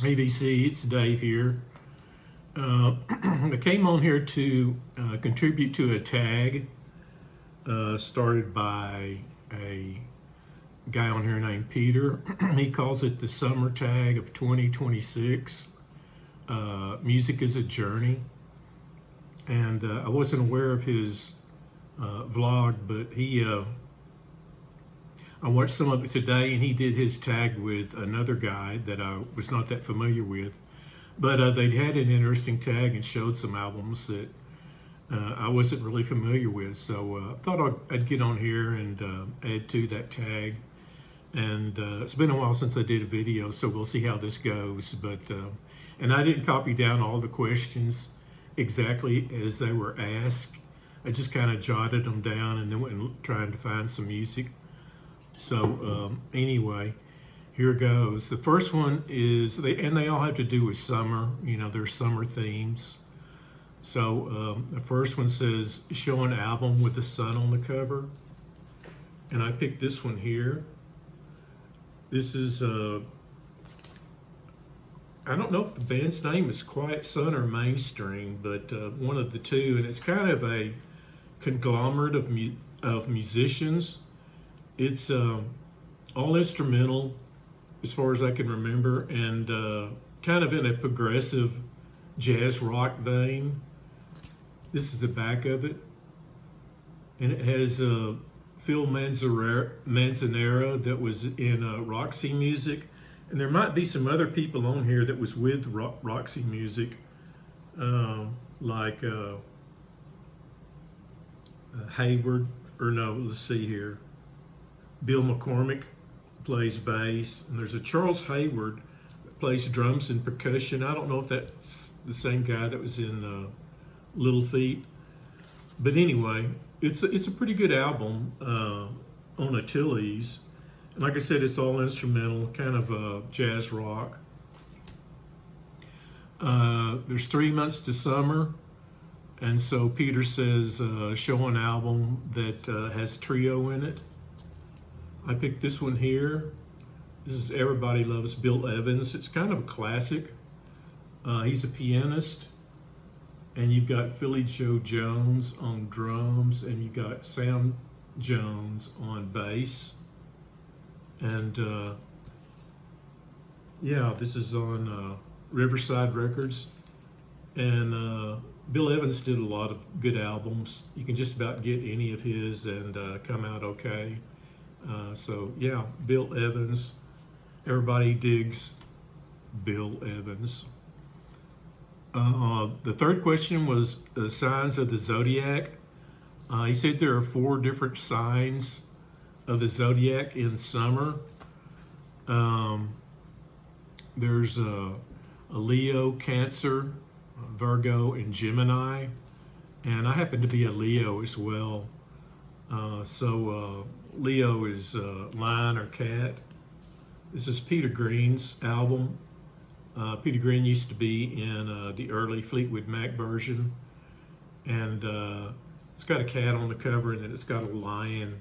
AVC, it's Dave here. I came on here to contribute to a tag started by a guy on here named Peter. He calls it the Summer Tag of 2026. Music is a Journey. And I wasn't aware of his vlog, but I watched some of it today, and he did his tag with another guy that I was not that familiar with. But they had an interesting tag and showed some albums that I wasn't really familiar with. So I thought I'd get on here and add to that tag. And it's been a while since I did a video, so we'll see how this goes. And I didn't copy down all the questions exactly as they were asked. I just kind of jotted them down and then went trying to find some music. So anyway, here goes. The first one is, they all have to do with summer. You know, they're summer themes. So the first one says, show an album with the sun on the cover. And I picked this one here. This is, I don't know if the band's name is Quiet Sun or Mainstream, but one of the two. And it's kind of a conglomerate of musicians. It's all instrumental as far as I can remember, and kind of in a progressive jazz rock vein. This is the back of it. And it has Phil Manzanera that was in Roxy Music. And there might be some other people on here that was with Roxy Music, like Hayward, or no, let's see here. Bill McCormick plays bass, and there's a Charles Hayward that plays drums and percussion. I don't know if that's the same guy that was in Little Feat, but anyway, it's a pretty good album on Achilles. And like I said, it's all instrumental, kind of jazz rock. There's 3 months to summer, and so Peter says show an album that has trio in it. I picked this one here. This is Everybody Loves Bill Evans. It's kind of a classic. He's a pianist. And you've got Philly Joe Jones on drums, and you've got Sam Jones on bass. And yeah, this is on Riverside Records. And Bill Evans did a lot of good albums. You can just about get any of his and come out okay. So yeah, Bill Evans. Everybody digs Bill Evans. The third question was the signs of the zodiac. He said there are 4 different signs of the zodiac in summer. There's a Leo, Cancer, Virgo, and Gemini. And I happen to be a Leo as well. So Leo is lion or cat. This is Peter Green's album. Peter Green used to be in the early Fleetwood Mac version. And it's got a cat on the cover, and then it's got a lion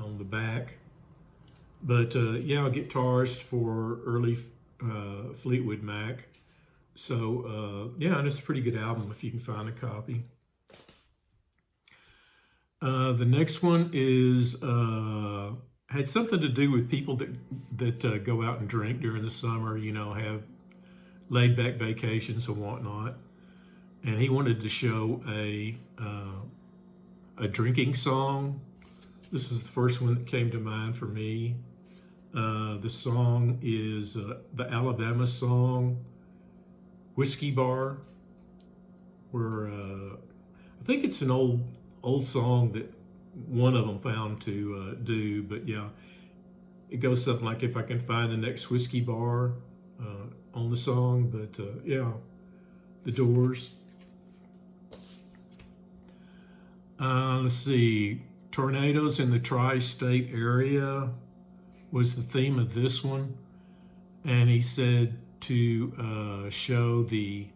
on the back. But yeah, a guitarist for early Fleetwood Mac. So yeah, and it's a pretty good album if you can find a copy. The next one is had something to do with people that go out and drink during the summer, you know, have laid back vacations and whatnot. And he wanted to show a drinking song. This is the first one that came to mind for me. The song is the Alabama song, Whiskey Bar, where I think it's an old song that one of them found to do, but yeah, it goes something like, if I can find the next whiskey bar on the song. But yeah, the Doors. Let's see, tornadoes in the tri-state area was the theme of this one. And he said to show the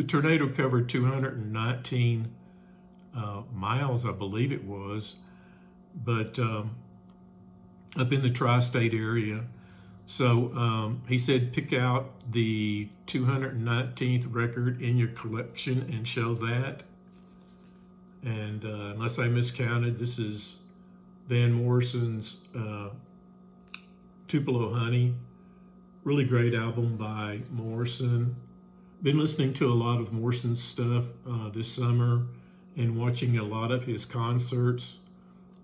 tornado covered 219 miles, I believe it was, but up in the tri-state area. So he said, pick out the 219th record in your collection and show that. And unless I miscounted, this is Van Morrison's Tupelo Honey. Really great album by Morrison. Been listening to a lot of Morrison's stuff this summer and watching a lot of his concerts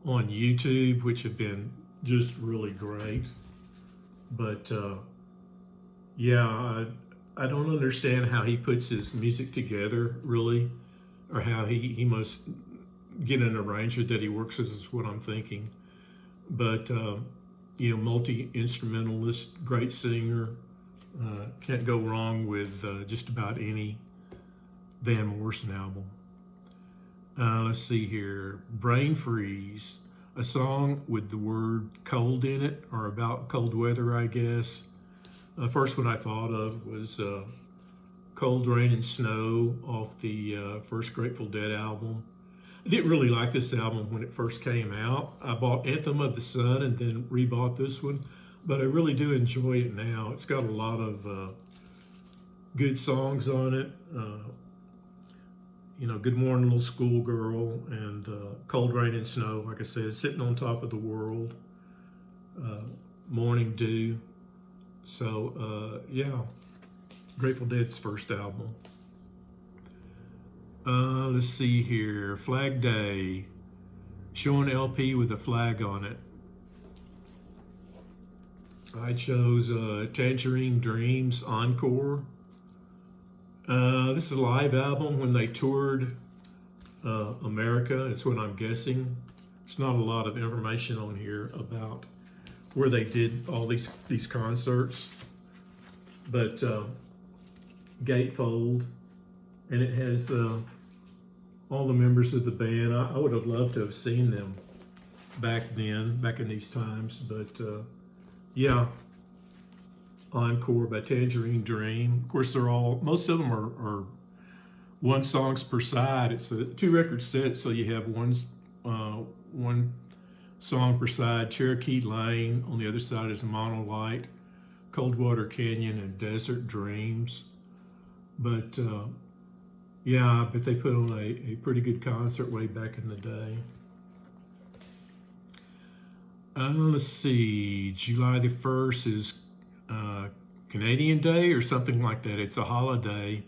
on YouTube, which have been just really great. But yeah, I don't understand how he puts his music together, really, or how he must get an arranger that he works with, is what I'm thinking. But multi-instrumentalist, great singer. Can't go wrong with just about any Van Morrison album. Let's see here. Brain Freeze, a song with the word cold in it, or about cold weather, I guess. The first one I thought of was Cold Rain and Snow off the first Grateful Dead album. I didn't really like this album when it first came out. I bought Anthem of the Sun and then rebought this one, but I really do enjoy it now. It's got a lot of good songs on it. Good Morning Little Schoolgirl and Cold Rain and Snow, like I said, Sitting on Top of the World, Morning Dew. So, yeah, Grateful Dead's first album. Let's see here. Flag Day. Show an LP with a flag on it. I chose Tangerine Dreams Encore. This is a live album when they toured America. It's what I'm guessing. There's not a lot of information on here about where they did all these concerts. But gatefold, and it has all the members of the band. I would have loved to have seen them back in these times. But yeah, Encore by Tangerine Dream. Of course, most of them are one songs per side. It's a 2-record set, so you have one song per side. Cherokee Lane. On the other side is Monolite, Coldwater Canyon, and Desert Dreams. But yeah, but they put on a pretty good concert way back in the day. Let's see, July the 1st is Canadian Day or something like that. It's a holiday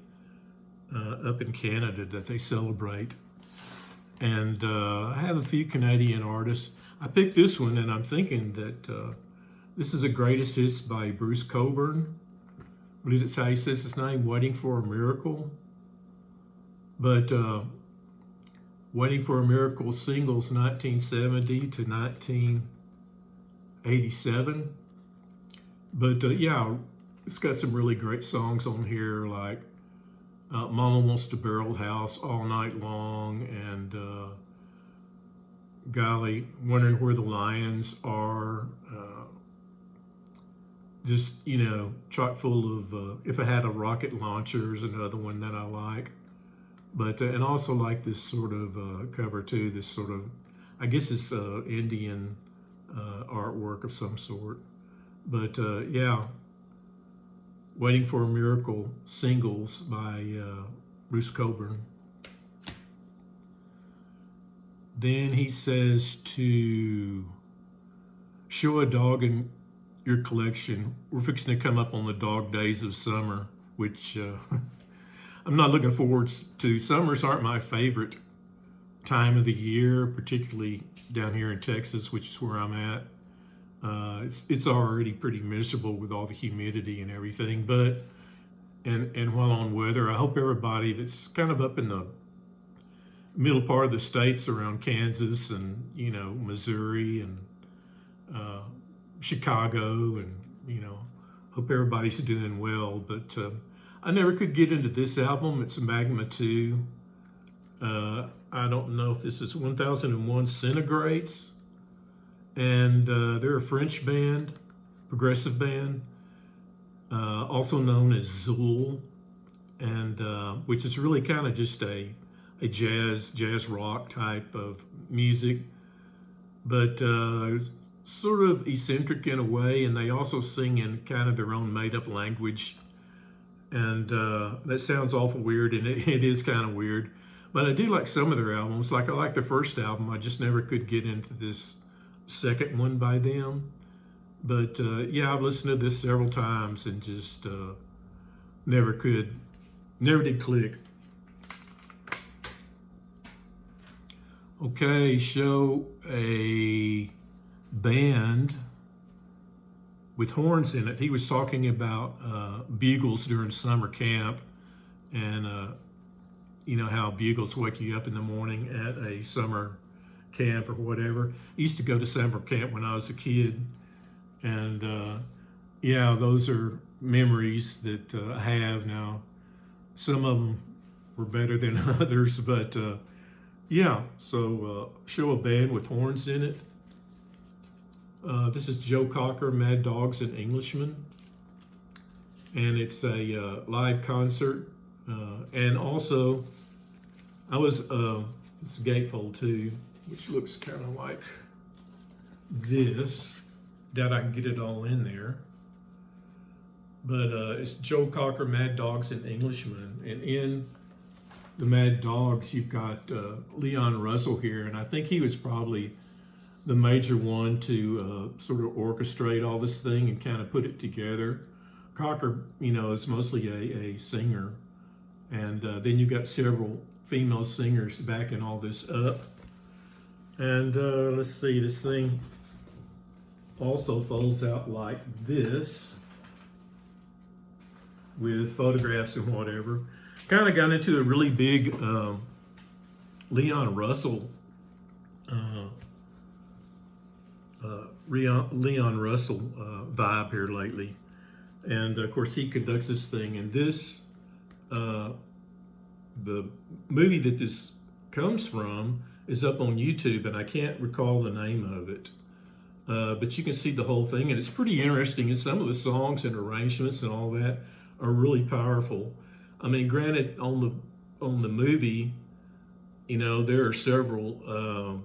up in Canada that they celebrate. And I have a few Canadian artists. I picked this one, and I'm thinking that this is a greatest hits by Bruce Cockburn. I believe that's how he says his name, Waiting for a Miracle. But Waiting for a Miracle singles 1970 to 1987. But yeah, it's got some really great songs on here, like Mama Wants to Barrel House All Night Long, and golly, Wondering Where the Lions Are. Just, chock full of If I Had a Rocket Launcher is another one that I like. But, and also like this sort of cover too, this sort of, I guess it's Indian artwork of some sort. But yeah, Waiting for a Miracle singles by Bruce Cockburn. Then he says to show a dog in your collection. We're fixing to come up on the dog days of summer, which I'm not looking forward to. Summers aren't my favorite time of the year, particularly down here in Texas, which is where I'm at. It's already pretty miserable with all the humidity and everything, but and while on weather, I hope everybody that's kind of up in the middle part of the states around Kansas and Missouri and Chicago, and hope everybody's doing well. But I never could get into this album. It's Magma 2. I don't know if this is 1001 Centigrades. And they're a French band, progressive band, also known as Zool, and which is really kind of just a jazz rock type of music. But sort of eccentric in a way, and they also sing in kind of their own made-up language. And that sounds awful weird, and it is kind of weird. But I do like some of their albums. Like I like their first album. I just never could get into this second one by them. But yeah, I've listened to this several times and just never did click. Okay, show a band with horns in it. He was talking about bugles during summer camp, and you know how bugles wake you up in the morning at a summer camp or whatever. I used to go to summer camp when I was a kid, and yeah, those are memories that I have now. Some of them were better than others, but yeah, so show a band with horns in it. This is Joe Cocker, Mad Dogs and Englishmen, and it's a live concert. And also, I was it's gatefold too, which looks kind of like this. Doubt I can get it all in there, but it's Joe Cocker, Mad Dogs and Englishmen, and in the Mad Dogs you've got Leon Russell here, and I think he was probably the major one to sort of orchestrate all this thing and kind of put it together. Cocker, you know, is mostly a singer, and then you've got several female singers backing all this up. And let's see, this thing also folds out like this with photographs and whatever. Kind of got into a really big Leon Russell vibe here lately, and of course he conducts this thing. And this, the movie that this comes from is up on YouTube, and I can't recall the name of it, but you can see the whole thing, and it's pretty interesting. And some of the songs and arrangements and all that are really powerful. I mean, granted, on the movie, you know, there are several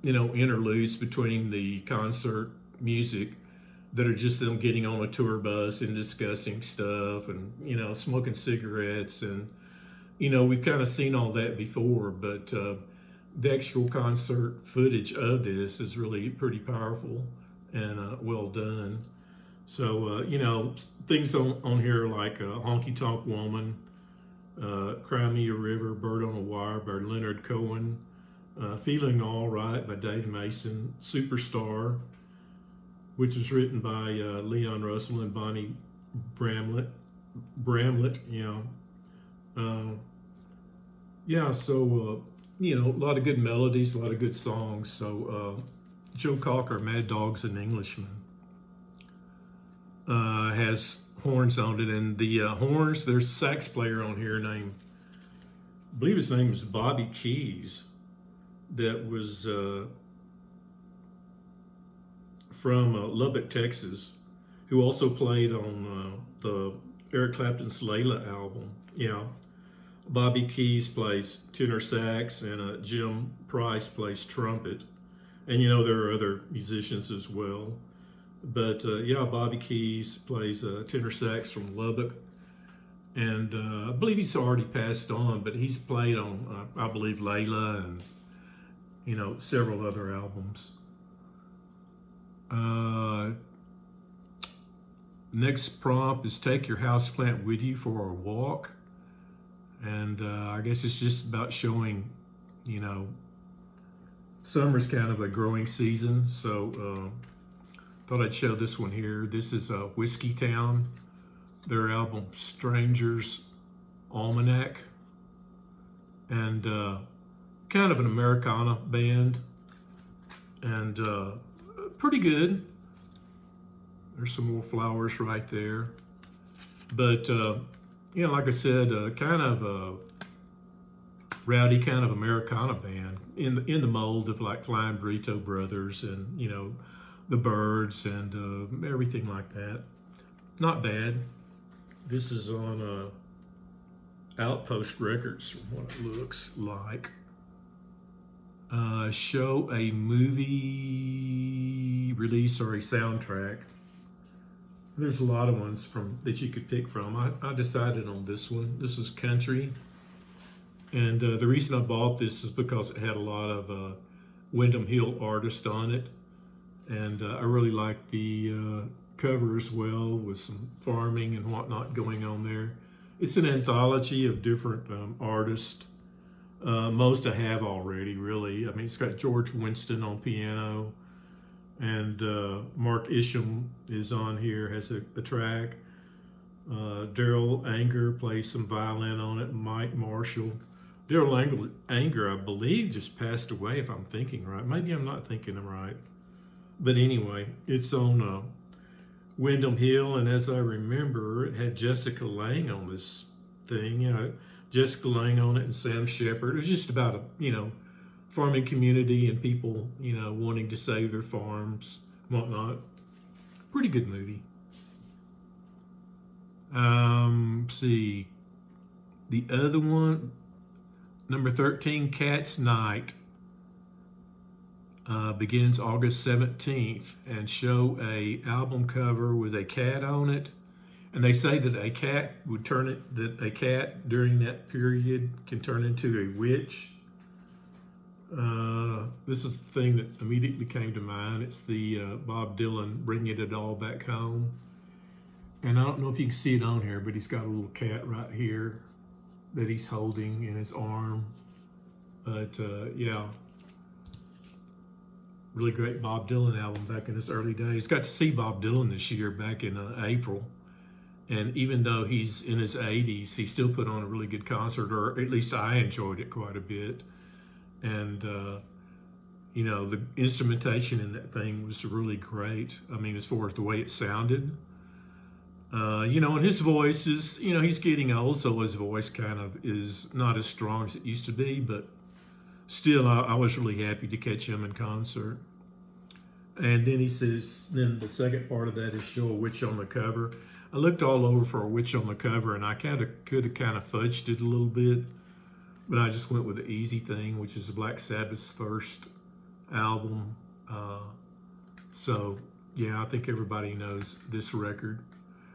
you know, interludes between the concert music that are just them getting on a tour bus and discussing stuff and, you know, smoking cigarettes. And, you know, we've kind of seen all that before, but the actual concert footage of this is really pretty powerful and well done. So, you know, things on here like Honky Tonk Woman, Cry Me a River, Bird on a Wire by Leonard Cohen, Feeling All Right by Dave Mason, Superstar, which was written by Leon Russell and Bonnie Bramlett, you know. Yeah, so, you know, a lot of good melodies, a lot of good songs. So Joe Cocker, Mad Dogs and Englishmen, has horns on it. And the horns, there's a sax player on here named, I believe his name was Bobby Keys, that was from Lubbock, Texas, who also played on the Eric Clapton's Layla album. Yeah, Bobby Keys plays tenor sax, and Jim Price plays trumpet. And you know, there are other musicians as well. But yeah, Bobby Keys plays tenor sax from Lubbock. And I believe he's already passed on, but he's played on, I believe, Layla and, you know, several other albums. Next prompt is take your houseplant with you for a walk. And I guess it's just about showing, you know, summer's kind of a growing season. So thought I'd show this one here. This is Whiskey Town, their album Stranger's Almanac. And kind of an Americana band, and pretty good. There's some more flowers right there, but you know, like I said, kind of a rowdy kind of Americana band in the mold of like Flying Burrito Brothers and, you know, the Byrds and everything like that. Not bad. This is on Outpost Records, from what it looks like. show a movie release or a soundtrack. There's a lot of ones from that you could pick from. I decided on this one. This is country, and the reason I bought this is because it had a lot of Windham Hill artists on it, and I really like the cover as well, with some farming and whatnot going on there. It's an anthology of different artists. Most I have already, really. I mean, it's got George Winston on piano, and Mark Isham is on here, has a track. Daryl Anger plays some violin on it, Mike Marshall. Daryl Anger, I believe, just passed away, if I'm thinking right. Maybe I'm not thinking right. But anyway, it's on Windham Hill, and as I remember, it had Jessica Lange on this thing. Jessica Lange on it and Sam Shepard. It was just about a farming community and people wanting to save their farms, whatnot. Pretty good movie. See, the other one, number 13, Cat's Night. Begins August 17th, and show a album cover with a cat on it, and they say that a cat during that period can turn into a witch. This is the thing that immediately came to mind. It's the Bob Dylan Bringing It All Back Home, and I don't know if you can see it on here, but he's got a little cat right here that he's holding in his arm. But yeah, really great Bob Dylan album back in his early days. Got to see Bob Dylan this year back in April. And even though he's in his 80s, he still put on a really good concert, or at least I enjoyed it quite a bit. And, the instrumentation in that thing was really great. I mean, as far as the way it sounded. And his voice is, he's getting old, so his voice kind of is not as strong as it used to be, but still, I was really happy to catch him in concert. And then he says, then the second part of that is show a witch on the cover. I looked all over for a witch on the cover, and I could have fudged it a little bit, but I just went with the easy thing, which is Black Sabbath's first album. So, yeah, I think everybody knows this record.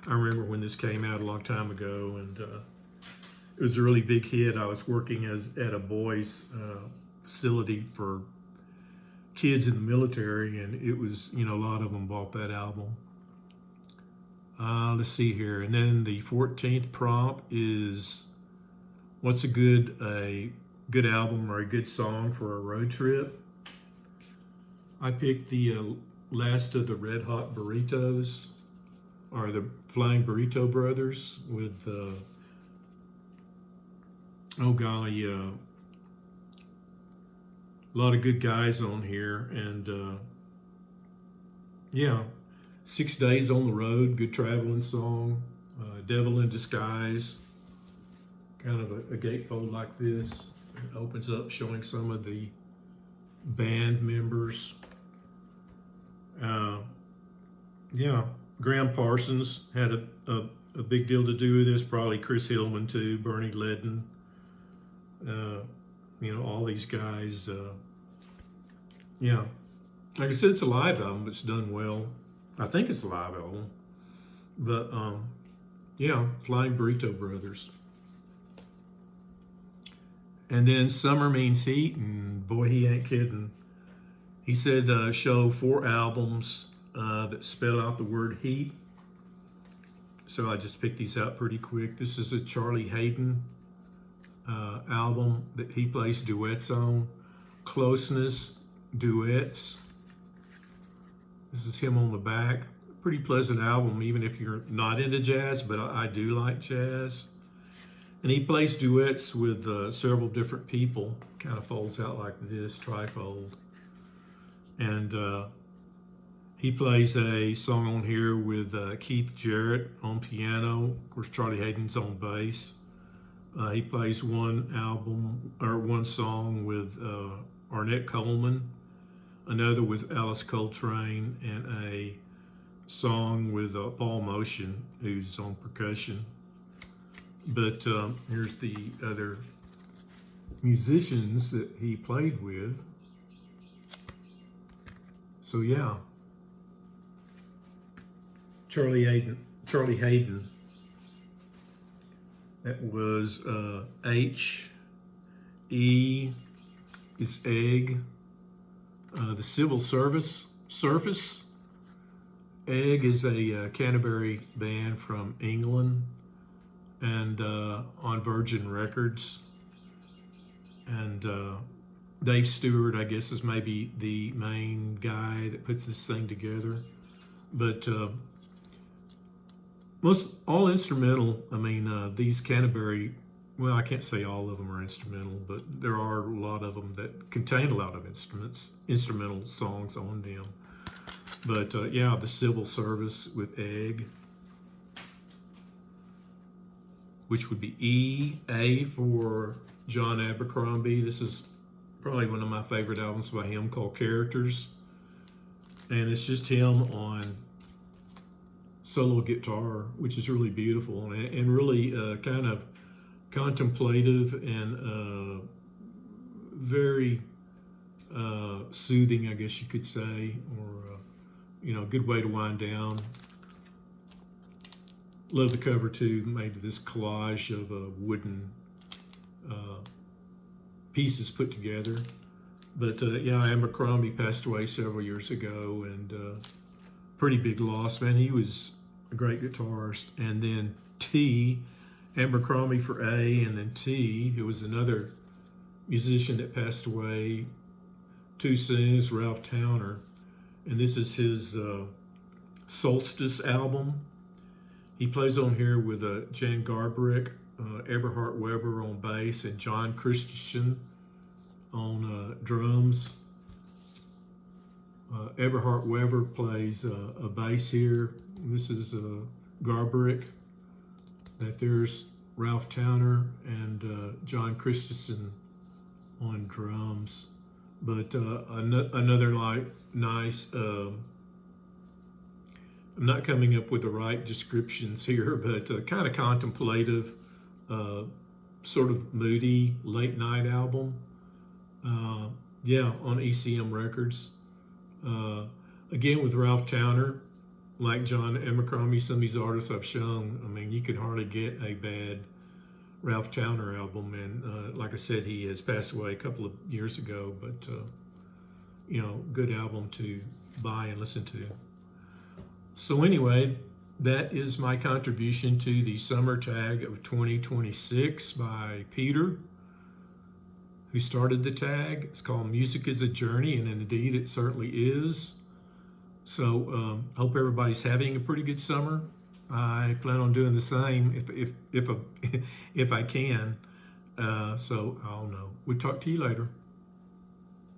I remember when this came out a long time ago, and it was a really big hit. I was working at a boys' facility for kids in the military, and it was, a lot of them bought that album. Let's see here. And then the 14th prompt is, what's a good album or a good song for a road trip? I picked the Last of the Red Hot Burritos, or the Flying Burrito Brothers, with a lot of good guys on here. And 6 Days on the Road, good traveling song. Devil in Disguise, kind of a gatefold like this. It opens up showing some of the band members. Graham Parsons had a big deal to do with this, probably Chris Hillman too, Bernie Ledden, all these guys. Like I said, it's a live album, it's done well. I think it's a live album. But, Flying Burrito Brothers. And then Summer Means Heat, and boy, he ain't kidding. He said show 4 albums that spell out the word heat. So I just picked these out pretty quick. This is a Charlie Hayden album that he plays duets on. Closeness, duets. This is him on the back. Pretty pleasant album, even if you're not into jazz, but I do like jazz. And he plays duets with several different people. Kind of folds out like this, trifold. And he plays a song on here with Keith Jarrett on piano. Of course, Charlie Hayden's on bass. He plays one song with Ornette Coleman, another with Alice Coltrane, and a song with Paul Motion, who's on percussion. But here's the other musicians that he played with. So yeah, Charlie Hayden. That was H. E is egg. The Civil Service. Surface. Egg is a Canterbury band from England, and on Virgin Records. And Dave Stewart, I guess, is maybe the main guy that puts this thing together. But most all instrumental. I mean, these Canterbury, well, I can't say all of them are instrumental, but there are a lot of them that contain a lot of instrumental songs on them. But yeah, the Civil Service with Egg, which would be E. A for John Abercrombie. This is probably one of my favorite albums by him, called Characters. And it's just him on solo guitar, which is really beautiful and really kind of contemplative and very soothing, I guess you could say, or a good way to wind down. Love the cover too. Made this collage of wooden pieces put together. But yeah, Abercrombie passed away several years ago, and pretty big loss, man. He was a great guitarist. And then T, Abercrombie for A, and then T, who was another musician that passed away too soon, is Ralph Towner. And this is his Solstice album. He plays on here with Jan Garbarek, Eberhard Weber on bass, and John Christensen on drums. Eberhard Weber plays a bass here. This is Garbarek. That there's Ralph Towner and John Christensen on drums. But another nice. I'm not coming up with the right descriptions here, but kind of contemplative, sort of moody late night album. Yeah, on ECM Records. Again, with Ralph Towner, like John Abercrombie, some of these artists I've shown, I mean, you could hardly get a bad Ralph Towner album. And like I said, he has passed away a couple of years ago, but, good album to buy and listen to. So anyway, that is my contribution to the summer tag of 2026 by Peter, who started the tag. It's called Music is a Journey, and indeed it certainly is. So hope everybody's having a pretty good summer. I plan on doing the same if I can. So I'll know. We'll talk to you later.